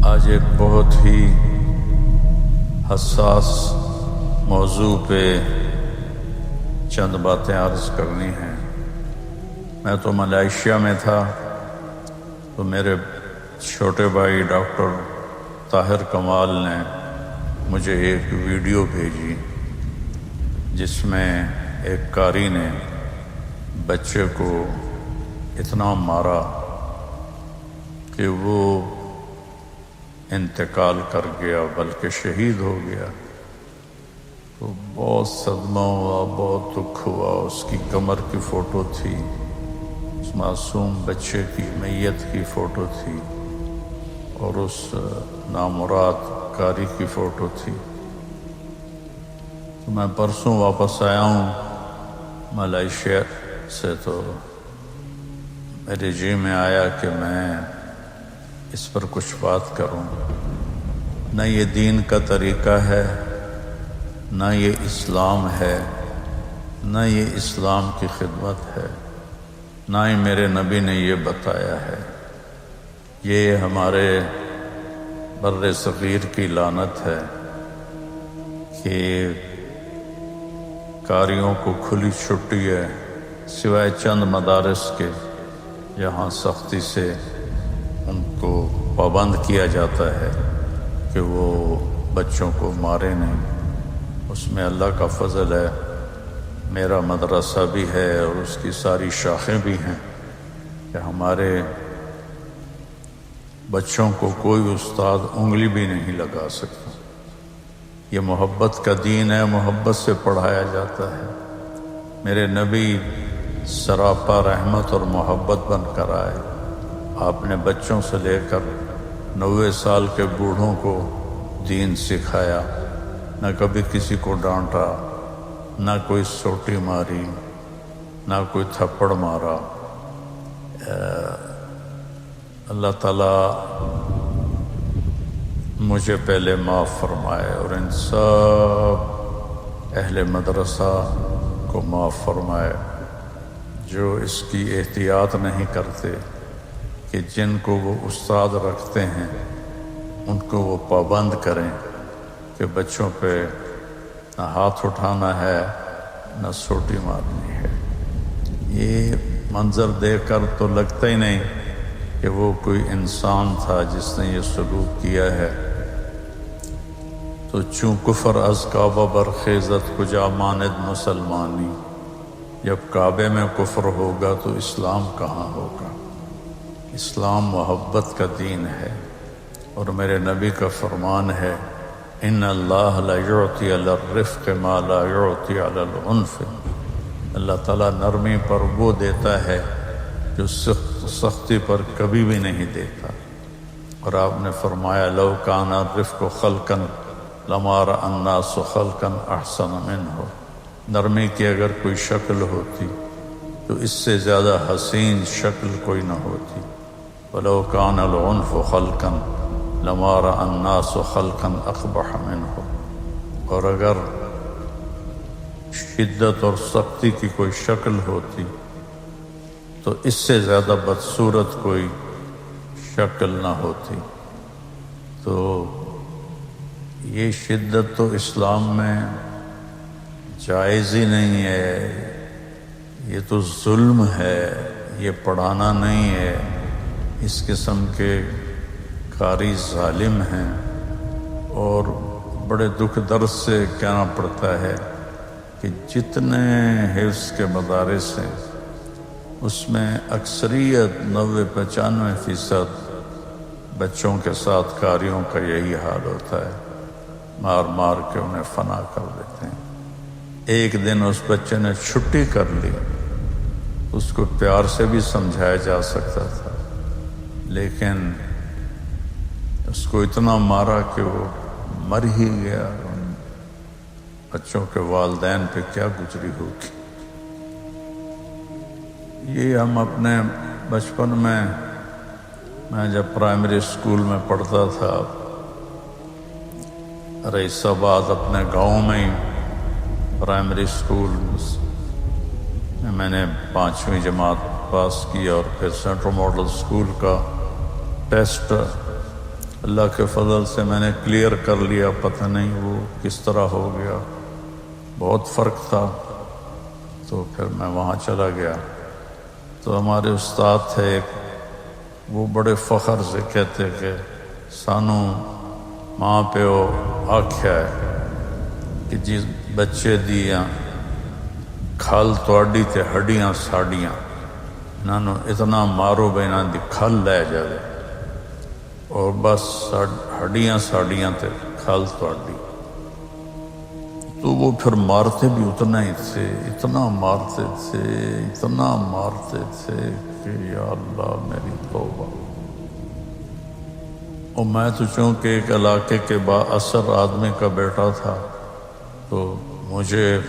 آج ایک بہت ہی حساس موضوع پہ چند باتیں عرض کرنی ہیں۔ میں تو ملائیشیا میں تھا، تو میرے چھوٹے بھائی ڈاکٹر طاہر کمال نے مجھے ایک ویڈیو بھیجی جس میں ایک قاری نے بچے کو اتنا مارا کہ وہ انتقال کر گیا، بلکہ شہید ہو گیا۔ تو بہت صدمہ ہوا، بہت دکھ ہوا۔ اس کی کمر کی فوٹو تھی، اس معصوم بچے کی میت کی فوٹو تھی، اور اس نامراد قاری کی فوٹو تھی۔ تو میں پرسوں واپس آیا ہوں ملائیشیا سے، تو میرے جی میں آیا کہ میں اس پر کچھ بات کروں۔ نہ یہ دین کا طریقہ ہے، نہ یہ اسلام ہے، نہ یہ اسلام کی خدمت ہے، نہ ہی میرے نبی نے یہ بتایا ہے۔ یہ ہمارے بر صغیر کی لعنت ہے کہ قاریوں کو کھلی چھٹی ہے، سوائے چند مدارس کے جہاں سختی سے ان کو پابند کیا جاتا ہے کہ وہ بچوں کو مارے نہیں۔ اس میں اللہ کا فضل ہے، میرا مدرسہ بھی ہے اور اس کی ساری شاخیں بھی ہیں کہ ہمارے بچوں کو کوئی استاد انگلی بھی نہیں لگا سکتا۔ یہ محبت کا دین ہے، محبت سے پڑھایا جاتا ہے۔ میرے نبی سراپا رحمت اور محبت بن کر آئے۔ آپ نے بچوں سے لے کر 90 سال کے بوڑھوں کو دین سکھایا، نہ کبھی کسی کو ڈانٹا، نہ کوئی سوٹی ماری، نہ کوئی تھپڑ مارا۔ اللہ تعالیٰ مجھے پہلے معاف فرمائے اور ان سب اہل مدرسہ کو معاف فرمائے جو اس کی احتیاط نہیں کرتے کہ جن کو وہ استاد رکھتے ہیں ان کو وہ پابند کریں کہ بچوں پہ نہ ہاتھ اٹھانا ہے، نہ سوٹی مارنی ہے۔ یہ منظر دیکھ کر تو لگتا ہی نہیں کہ وہ کوئی انسان تھا جس نے یہ سلوک کیا ہے۔ تو چوں کفر از کعبہ برخیزت کجا ماند مسلمانی، جب کعبے میں کفر ہوگا تو اسلام کہاں ہوگا؟ اسلام محبت کا دین ہے، اور میرے نبی کا فرمان ہے ان اللہ لا یعطی علی الرفق ما لا یعطی علی العنف۔ اللہ تعالیٰ نرمی پر وہ دیتا ہے جو سختی پر کبھی بھی نہیں دیتا۔ اور آپ نے فرمایا لو کان الرفق خلقا لما رأى الناس خلقا احسن منہ۔ نرمی کی اگر کوئی شکل ہوتی تو اس سے زیادہ حسین شکل کوئی نہ ہوتی۔ وَلَوْ كَانَ الْعُنْفُ خَلْقًا لَمَا رَأَى النَّاسُ خَلْقًا أَقْبَحَ مِنْهُ۔ اور اگر شدت اور سختی کی کوئی شکل ہوتی تو اس سے زیادہ بدصورت کوئی شکل نہ ہوتی۔ تو یہ شدت تو اسلام میں جائز ہی نہیں ہے، یہ تو ظلم ہے، یہ پڑھانا نہیں ہے۔ اس قسم کے قاری ظالم ہیں، اور بڑے دکھ درد سے کہنا پڑتا ہے کہ جتنے حفظ کے مدارس ہیں اس میں اکثریت 90-95% بچوں کے ساتھ قاریوں کا یہی حال ہوتا ہے، مار مار کے انہیں فنا کر دیتے ہیں۔ ایک دن اس بچے نے چھٹی کر لی، اس کو پیار سے بھی سمجھایا جا سکتا تھا، لیکن اس کو اتنا مارا کہ وہ مر ہی گیا۔ بچوں کے والدین پہ کیا گزری ہوگی۔ یہ ہم اپنے بچپن میں جب پرائمری اسکول میں پڑھتا تھا، رئیس آباد اپنے گاؤں میں ہی پرائمری اسکول میں نے 5ویں جماعت پاس کی، اور پھر سینٹرل ماڈل اسکول کا ٹیسٹ اللہ کے فضل سے میں نے کلیئر کر لیا، پتہ نہیں وہ کس طرح ہو گیا، بہت فرق تھا۔ تو پھر میں وہاں چلا گیا تو ہمارے استاد تھے ایک، وہ بڑے فخر سے کہتے کہ سانو ماں پیو آکھیا ہے کہ جس بچے دیاں کھل توڑی تے ہڈیاں ساڑیاں، انہوں اتنا مارو بے انہوں دی کھل لے جائے اور بس ہڈیاں ساڑیاں تے کھل توڑی۔ تو وہ پھر مارتے بھی اتنا ہی تھے، اتنا مارتے تھے، اتنا مارتے تھے کہ یا اللہ میری توبہ۔ اور میں تو چونکہ ایک علاقے کے با اثر آدمی کا بیٹا تھا تو مجھے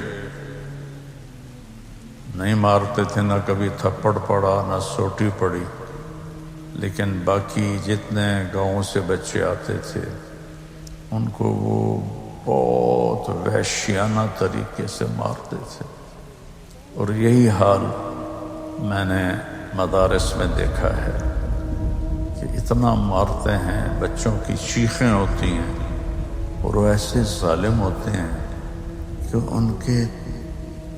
نہیں مارتے تھے، نہ کبھی تھپڑ پڑا نہ سوٹی پڑی، لیکن باقی جتنے گاؤں سے بچے آتے تھے ان کو وہ بہت وحشیانہ طریقے سے مارتے تھے۔ اور یہی حال میں نے مدارس میں دیکھا ہے کہ اتنا مارتے ہیں، بچوں کی چیخیں ہوتی ہیں اور وہ ایسے ظالم ہوتے ہیں کہ ان کے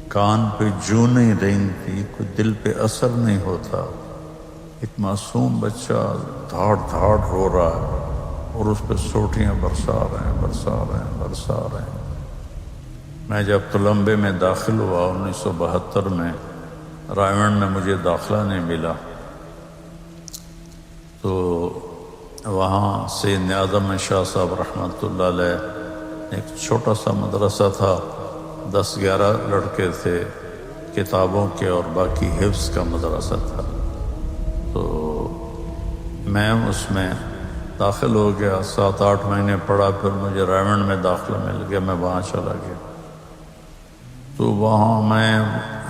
کان پہ جو نہیں رینگتی، کوئی دل پہ اثر نہیں ہوتا۔ ایک معصوم بچہ دھاڑ دھاڑ رو رہا ہے اور اس پہ سوٹیاں برسا رہے ہیں۔ میں جب تلمبے میں داخل ہوا 1972 میں، رائے میں مجھے داخلہ نہیں ملا، تو وہاں سید اعظم شاہ صاحب رحمۃ اللہ علیہ ایک چھوٹا سا مدرسہ تھا، 10-11 لڑکے تھے، کتابوں کے اور باقی حفظ کا مدرسہ تھا۔ تو میں اس میں داخل ہو گیا، 7-8 مہینے پڑھا، پھر مجھے رائمنڈ میں داخلہ مل گیا، میں وہاں چلا گیا۔ تو وہاں میں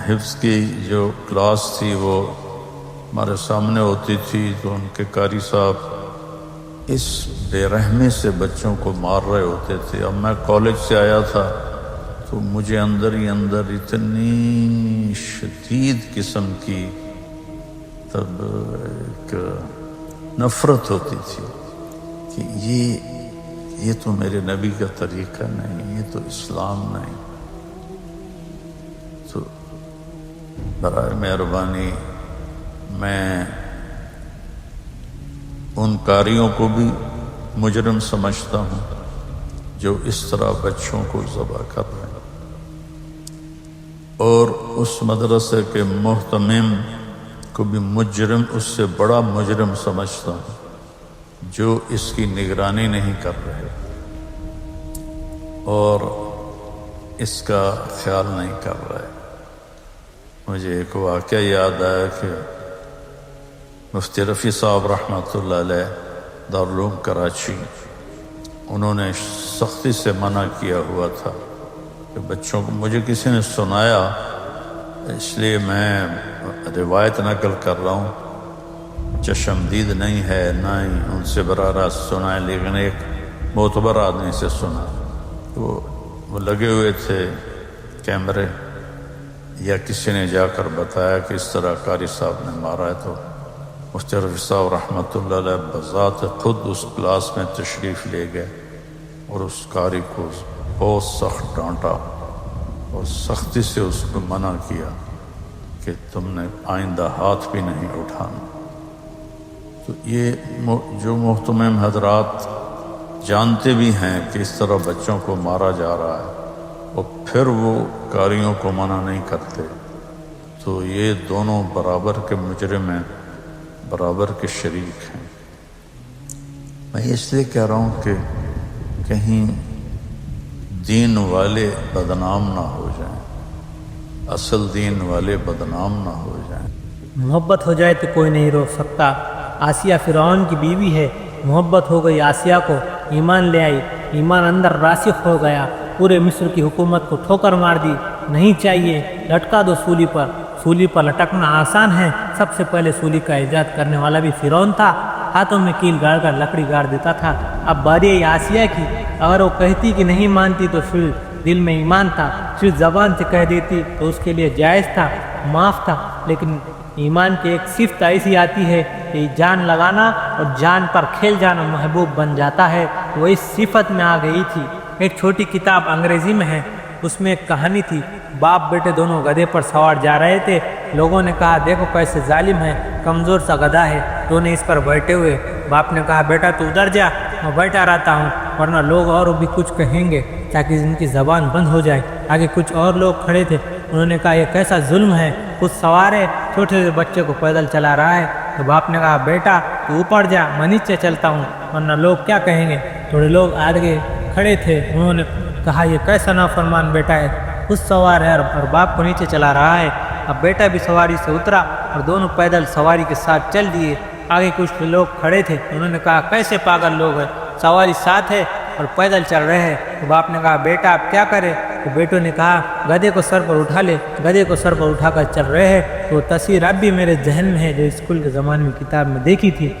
حفظ کی جو کلاس تھی وہ ہمارے سامنے ہوتی تھی، تو ان کے قاری صاحب اس بے رحمی سے بچوں کو مار رہے ہوتے تھے۔ اب میں کالج سے آیا تھا تو مجھے اندر ہی اندر اتنی شدید قسم کی تب ایک نفرت ہوتی تھی کہ یہ تو میرے نبی کا طریقہ نہیں، یہ تو اسلام نہیں۔ تو برائے مہربانی میں ان قاریوں کو بھی مجرم سمجھتا ہوں جو اس طرح بچوں کو ذبح کر رہے ہیں، اور اس مدرسے کے محتمم کو بھی مجرم، اس سے بڑا مجرم سمجھتا ہوں جو اس کی نگرانی نہیں کر رہے اور اس کا خیال نہیں کر رہے۔ مجھے ایک واقعہ یاد آیا کہ مفتی رفیع صاحب رحمۃ اللہ علیہ دارالعلوم کراچی، انہوں نے سختی سے منع کیا ہوا تھا کہ بچوں کو، مجھے کسی نے سنایا اس لیے میں روایت نقل کر رہا ہوں، چشمدید نہیں ہے، نہ ہی ان سے براہ راست سنا ہے، لیکن ایک معتبر آدمی سے سنا۔ وہ لگے ہوئے تھے کیمرے، یا کسی نے جا کر بتایا کہ اس طرح قاری صاحب نے مارا ہے، تو مفتی رفیع صاحب رحمۃ اللہ علیہ بذات خود اس کلاس میں تشریف لے گئے اور اس قاری کو بہت سخت ڈانٹا اور سختی سے اس کو منع کیا کہ تم نے آئندہ ہاتھ بھی نہیں اٹھانا۔ تو یہ جو محتمم حضرات جانتے بھی ہیں کہ اس طرح بچوں کو مارا جا رہا ہے اور پھر وہ قاریوں کو منع نہیں کرتے، تو یہ دونوں برابر کے مجرم ہیں، برابر کے شریک ہیں۔ میں اس لیے کہہ رہا ہوں کہ کہیں دین والے بدنام نہ ہو جائیں، اصل دین والے بدنام نہ ہو جائیں۔ محبت ہو جائے تو کوئی نہیں روک سکتا۔ آسیہ فرعون کی بیوی ہے، محبت ہو گئی آسیہ کو، ایمان لے آئی، ایمان اندر راسخ ہو گیا، پورے مصر کی حکومت کو ٹھوکر مار دی۔ نہیں چاہیے، لٹکا دو سولی پر۔ سولی پر لٹکنا آسان ہے، سب سے پہلے سولی کا ایجاد کرنے والا بھی فرعون تھا، ہاتھوں میں کیل گاڑ کر لکڑی گاڑ دیتا تھا۔ اب باری ہے آسیہ کی، اگر وہ کہتی کہ نہیں مانتی تو پھر دل میں ایمان تھا، صرف زبان سے کہہ دیتی تو اس کے لیے جائز تھا، معاف تھا، لیکن ایمان کی ایک صفت ایسی آتی ہے کہ جان لگانا اور جان پر کھیل جانا محبوب بن جاتا ہے، وہ اس صفت میں آ گئی تھی۔ ایک چھوٹی کتاب انگریزی میں ہے، اس میں ایک کہانی تھی۔ باپ بیٹے دونوں گدھے پر سوار جا رہے تھے۔ لوگوں نے کہا دیکھو کیسے ظالم ہے، کمزور سا گدھا ہے، تو نے اس پر بیٹھے ہوئے۔ باپ نے کہا بیٹا تو ادھر جا، میں بیٹھا رہتا ہوں، ورنہ لوگ اور بھی کچھ کہیں گے تاکہ ان کی زبان بند ہو جائے۔ آگے کچھ اور لوگ کھڑے تھے، انہوں نے کہا یہ کیسا ظلم ہے، خود سوار ہے، چھوٹے سے بچے کو پیدل چلا رہا ہے۔ تو باپ نے کہا بیٹا تو اوپر جا، میں نیچے چلتا ہوں، ورنہ لوگ کیا کہیں گے۔ تھوڑے لوگ آگے کھڑے تھے، انہوں نے کہا یہ کیسا نافرمان بیٹا ہے، خود سوار ہے اور باپ کو نیچے چلا رہا ہے۔ اب بیٹا بھی سواری سے اترا اور دونوں پیدل سواری کے ساتھ چل دیے۔ آگے کچھ لوگ کھڑے تھے، انہوں نے کہا کیسے پاگل لوگ ہیں، سواری ساتھ ہے اور پیدل چل رہے ہیں۔ تو باپ نے کہا بیٹا آپ کیا کرے، تو بیٹوں نے کہا گدھے کو سر پر اٹھا لے، گدھے کو سر پر اٹھا کر چل رہے ہیں۔ تو تصویر اب بھی میرے ذہن میں ہے جو اسکول کے زمانے میں کتاب میں دیکھی تھی۔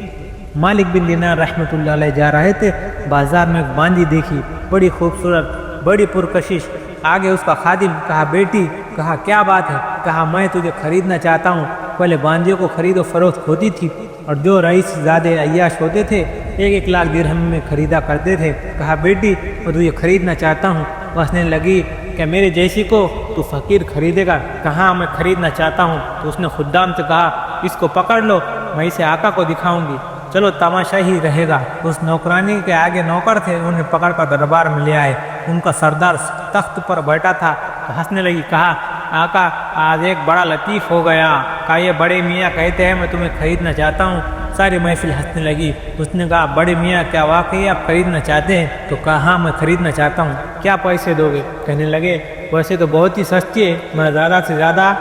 مالک بن دینار رحمۃ اللہ علیہ جا رہے تھے، بازار میں ایک باندی دیکھی، بڑی خوبصورت، بڑی پرکشش۔ آگے اس کا خادم، کہا بیٹی، کہا کیا بات ہے، کہا میں تجھے خریدنا چاہتا ہوں۔ پہلے باندیوں کو خرید و فروخت ہوتی تھی اور جو رئیس زیادہ عیاش ہوتے تھے 1-1 لاکھ درہم میں خریدا کرتے تھے۔ کہا بیٹی میں تجھے خریدنا چاہتا ہوں۔ ہنسنے لگی کہ میرے جیسی کو تو فقیر خریدے گا، کہاں میں خریدنا چاہتا ہوں۔ تو اس نے خدام سے کہا اس کو پکڑ لو، میں اسے آقا کو دکھاؤں گی، چلو تماشا ہی رہے گا۔ اس نوکرانی کے آگے نوکر تھے، انہیں پکڑ کر دربار میں لے آئے۔ ان کا سردار تخت پر بیٹھا تھا، ہنسنے لگی، کہا آقا آج ایک بڑا لطیف ہو گیا، کہا یہ بڑے میاں کہتے ہیں میں تمہیں خریدنا چاہتا ہوں۔ ساری محفل ہنسنے لگی۔ اس نے کہا بڑے میاں کیا واقعی آپ خریدنا چاہتے ہیں؟ تو کہا ہاں میں خریدنا چاہتا ہوں، کیا پیسے دو گے؟ کہنے لگے ویسے تو بہت ہی سستی ہے، میں زیادہ سے زیادہ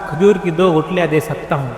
کھجور کی 2 گٹلیاں دے سکتا ہوں۔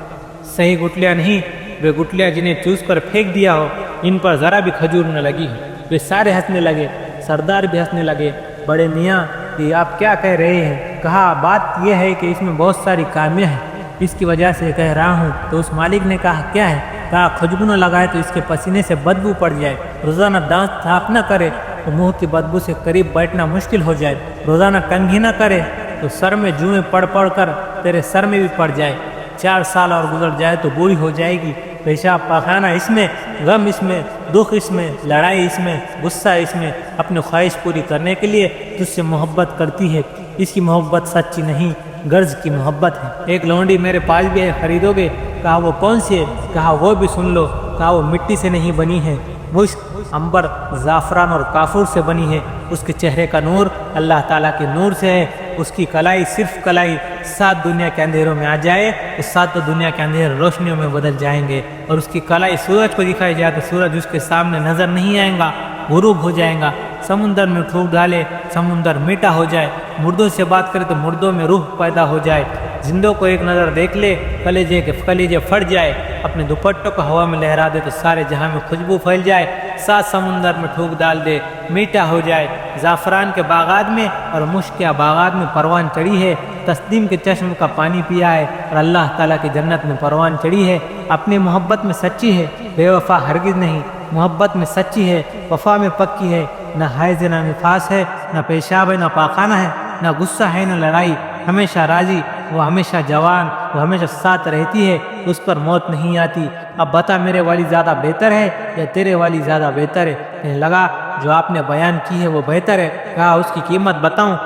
صحیح گٹلیاں نہیں، وہ گٹلیاں جنہیں چوس کر پھینک دیا ہو، ان پر ذرا بھی کھجور نہ لگی ہے۔ وہ سارے ہنسنے لگے، سردار بھی ہنسنے لگے۔ بڑے میاں یہ آپ کیا کہہ رہے ہیں؟ کہا بات یہ ہے کہ اس میں بہت ساری خامیاں ہیں، اس کی وجہ سے کہہ رہا ہوں۔ تو اس مالک نے کہا کیا ہے؟ کہا کھجبو نہ لگائے تو اس کے پسینے سے بدبو پڑ جائے، روزانہ دانت صاف نہ کرے تو منہ کی بدبو سے قریب بیٹھنا مشکل ہو جائے، روزانہ کنگھی نہ کرے تو سر میں جوئیں پڑ پڑ کر تیرے سر میں بھی پڑ جائے، 4 سال اور گزر جائے تو بوڑھی ہو جائے گی، پیشاب پاخانہ اس میں، غم اس میں، دکھ اس میں، لڑائی اس میں، غصہ اس میں، اپنی خواہش پوری کرنے کے لیے تجھ سے محبت کرتی ہے، اس کی محبت سچی نہیں، غرض کی محبت ہے۔ ایک لونڈی میرے پاس بھی ہے، خریدو گے؟ کہا وہ کون سی ہے؟ کہا وہ بھی سن لو۔ کہا وہ مٹی سے نہیں بنی ہے، مشک، عنبر، زعفران اور کافور سے بنی ہے، اس کے چہرے کا نور اللہ تعالیٰ کے نور سے ہے، اس کی کلائی صرف کلائی 7 دنیا کے اندھیروں میں آ جائے تو 7 دنیا کے اندھیرے روشنیوں میں بدل جائیں گے، اور اس کی کلائی سورج کو دکھائی جائے تو سورج اس کے سامنے نظر نہیں آئے گا، غروب ہو جائے گا۔ سمندر میں پھونک ڈالے سمندر میٹھا ہو جائے، مردوں سے بات کرے تو مردوں میں روح پیدا ہو جائے، زندوں کو ایک نظر دیکھ لے کلیجے پھٹ جائے، اپنے دوپٹوں کو ہوا میں لہرا دے تو سارے جہاں میں خوشبو پھیل جائے، 7 سمندر میں ٹھوک ڈال دے میٹھا ہو جائے۔ زعفران کے باغات میں اور مشک کے باغات میں پروان چڑھی ہے، تسنیم کے چشم کا پانی پیا ہے اور اللہ تعالیٰ کی جنت میں پروان چڑھی ہے۔ اپنی محبت میں سچی ہے، بے وفا ہرگز نہیں، محبت میں سچی ہے، وفا میں پکی ہے، نہ حیض نہ نفاس ہے، نہ پیشاب ہے نہ پاخانہ ہے، نہ غصہ ہے نہ لڑائی، ہمیشہ راضی، وہ ہمیشہ جوان، وہ ہمیشہ ساتھ رہتی ہے، اس پر موت نہیں آتی۔ اب بتا میرے والی زیادہ بہتر ہے یا تیرے والی زیادہ بہتر ہے؟ کہنے لگا جو آپ نے بیان کی ہے وہ بہتر ہے۔ کہا اس کی قیمت بتاؤں؟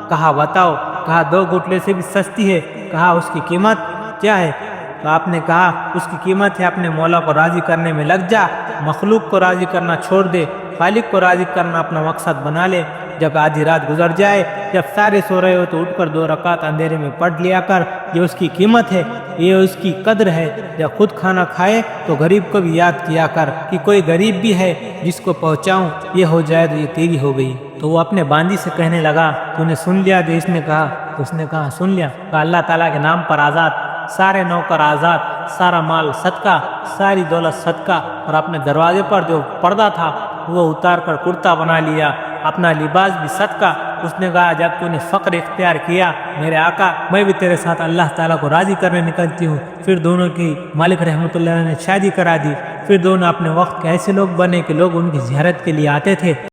کہا بتاؤ۔ کہا 2 گٹلے سے بھی سستی ہے۔ کہا اس کی قیمت کیا ہے؟ تو آپ نے کہا اس کی قیمت ہے اپنے مولا کو راضی کرنے میں لگ جا، مخلوق کو راضی کرنا چھوڑ دے، خالق کو راضی کرنا اپنا مقصد بنا لے۔ جب آدھی رات گزر جائے، جب سارے سو رہے ہو تو اٹھ کر 2 رکعت اندھیرے میں پڑھ لیا کر، یہ اس کی قیمت ہے، یہ اس کی قدر ہے۔ جب خود کھانا کھائے تو غریب کو بھی یاد کیا کر کہ کوئی غریب بھی ہے جس کو پہنچاؤں، یہ ہو جائے تو یہ تیری ہو گئی۔ تو وہ اپنے باندی سے کہنے لگا تو نے سن لیا؟ تو اس نے کہا سن لیا۔ کہا اللہ تعالیٰ کے نام پر آزاد، سارے نوکر آزاد، سارا مال صدقہ، ساری دولت صدقہ، اور اپنے دروازے پر جو پردہ تھا وہ اتار کر کرتا بنا لیا، اپنا لباس بھی صدقہ۔ اس نے کہا جب تو نے فقر اختیار کیا میرے آقا، میں بھی تیرے ساتھ اللہ تعالیٰ کو راضی کرنے نکلتی ہوں۔ پھر دونوں کی مالک رحمۃ اللہ نے شادی کرا دی۔ پھر دونوں اپنے وقت کے ایسے لوگ بنے کہ لوگ ان کی زیارت کے لیے آتے تھے۔